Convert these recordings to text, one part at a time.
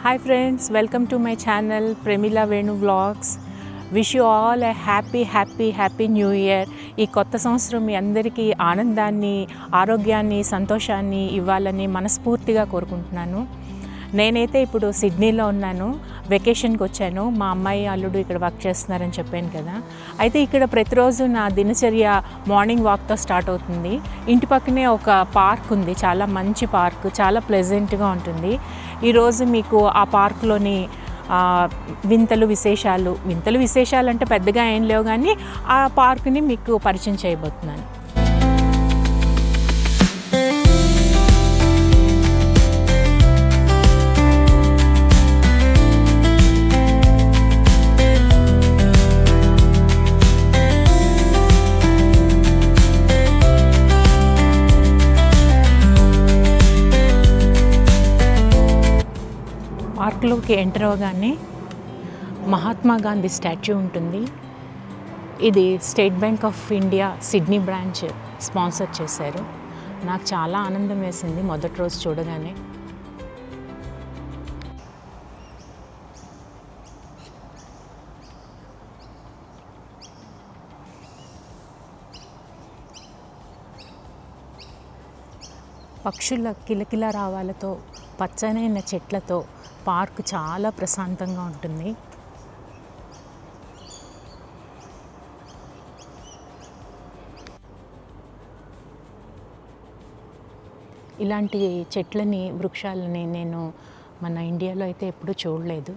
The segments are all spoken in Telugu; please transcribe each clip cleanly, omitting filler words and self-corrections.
Hi friends, welcome to my channel Premila Venu Vlogs. Wish you all a happy new year. ఈ కొత్త సంవత్సరం మీ అందరికీ ఆనందాన్ని, ఆరోగ్యాన్ని, సంతోషాన్ని ఇవ్వాలని మనస్ఫూర్తిగా కోరుకుంటున్నాను. నేనైతే ఇప్పుడు సిడ్నీలో ఉన్నాను. వెకేషన్కి వచ్చాను. మా అమ్మాయి అల్లుడు ఇక్కడ వర్క్ చేస్తున్నారని చెప్పాను కదా. అయితే ఇక్కడ ప్రతిరోజు నా దినచర్య మార్నింగ్ వాక్తో స్టార్ట్ అవుతుంది. ఇంటి పక్కనే ఒక పార్క్ ఉంది, చాలా మంచి పార్క్, చాలా ప్లెజెంట్గా ఉంటుంది. ఈరోజు మీకు ఆ పార్క్లోని వింతలు విశేషాలు అంటే పెద్దగా ఏం లేవు, కానీ ఆ పార్క్ని మీకు పరిచయం చేయబోతున్నాను. పార్క్లోకి ఎంటర్ అవగానే మహాత్మా గాంధీ స్టాచ్యూ ఉంటుంది. ఇది state bank of India Sydney branch sponsor చేశారు. నాకు చాలా ఆనందం వేసింది మొదటి రోజు చూడగానే. పక్షుల కిలకిల రావాలతో, పచ్చనైన చెట్లతో పార్క్ చాలా ప్రశాంతంగా ఉంటుంది. ఇలాంటి చెట్లని, వృక్షాలని నేను మన ఇండియాలో అయితే ఎప్పుడూ చూడలేదు.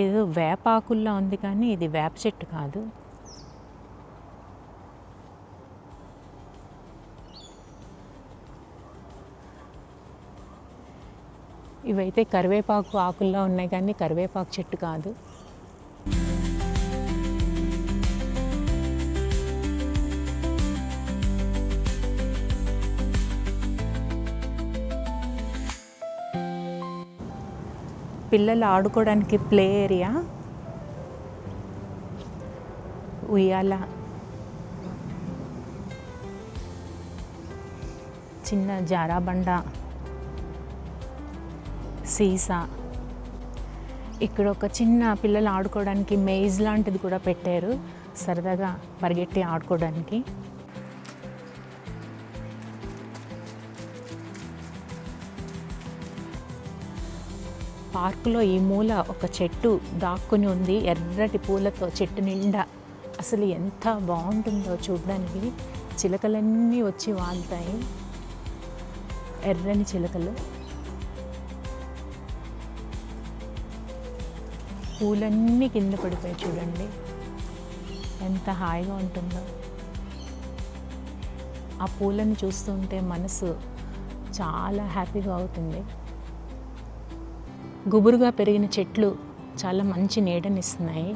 ఏదో వేపాకుల్లా ఉంది, కానీ ఇది వేప చెట్టు కాదు. ఇవైతే కరివేపాకు ఆకుల్లో ఉన్నాయి, కానీ కరివేపాకు చెట్టు కాదు. పిల్లలు ఆడుకోవడానికి ప్లే ఏరియా, ఉయ్యాల, చిన్న జారాబండ, సీసా. ఇక్కడ ఒక చిన్న పిల్లలు ఆడుకోవడానికి మెయిజ్ లాంటిది కూడా పెట్టారు, సరదాగా పరిగెట్టి ఆడుకోవడానికి. పార్కులో ఈ మూల ఒక చెట్టు దాక్కుని ఉంది, ఎర్రటి పూలతో చెట్టు నిండా. అసలు ఎంత బాగుంటుందో చూడడానికి. చిలకలన్నీ వచ్చి వాళ్తాయి, ఎర్రని చిలకలు. పూలన్నీ కింద పడిపోయి చూడండి, ఎంత హాయిగా ఉంటుందో. ఆ పూలను చూస్తుంటే మనసు చాలా హ్యాపీగా అవుతుంది. గుబురుగా పెరిగిన చెట్లు చాలా మంచి నీడనిస్తున్నాయి.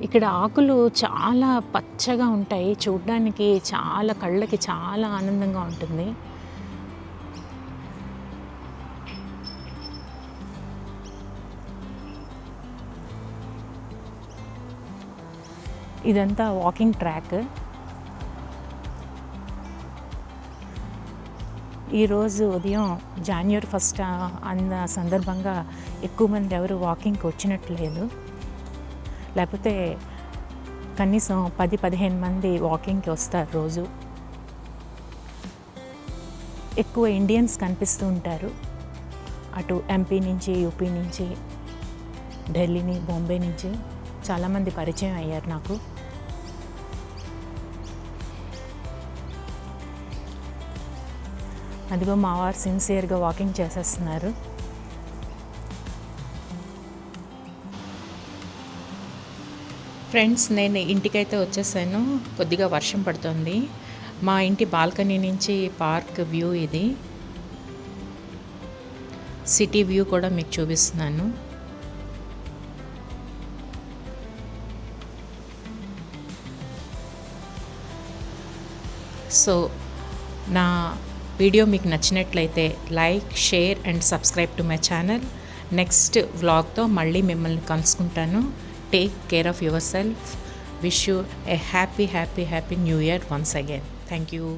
ఇక్కడ ఆకులు చాలా పచ్చగా ఉంటాయి, చూడడానికి చాలా కళ్ళకి చాలా ఆనందంగా ఉంటుంది. ఇదంతా వాకింగ్ ట్రాక్. ఈరోజు ఉదయం జనవరి 1 అన్న సందర్భంగా ఎక్కువ మంది ఎవరు వాకింగ్కి వచ్చినట్లేదు, లేకపోతే కనీసం 10-15 మంది వాకింగ్కి వస్తారు రోజు. ఎక్కువ ఇండియన్స్ కనిపిస్తూ ఉంటారు, అటు ఎంపీ నుంచి, యూపీ నుంచి, ఢిల్లీ, బాంబే నుంచి చాలామంది పరిచయం అయ్యారు నాకు. అదిగో మా వారు సిన్సియర్గా వాకింగ్ చేసేస్తున్నారు. ఫ్రెండ్స్, నేను ఇంటికైతే వచ్చేసాను. కొద్దిగా వర్షం పడుతుంది. మా ఇంటి బాల్కనీ నుంచి పార్క్ వ్యూ ఇది. సిటీ వ్యూ కూడా మీకు చూపిస్తున్నాను. సో నా వీడియో మీకు నచ్చినట్లయితే like, share and subscribe to my channel. Next వ్లాగ్తో మళ్ళీ మిమ్మల్ని కలుసుకుంటాను. Take care of your self. Wish you a happy new year once again. Thank you.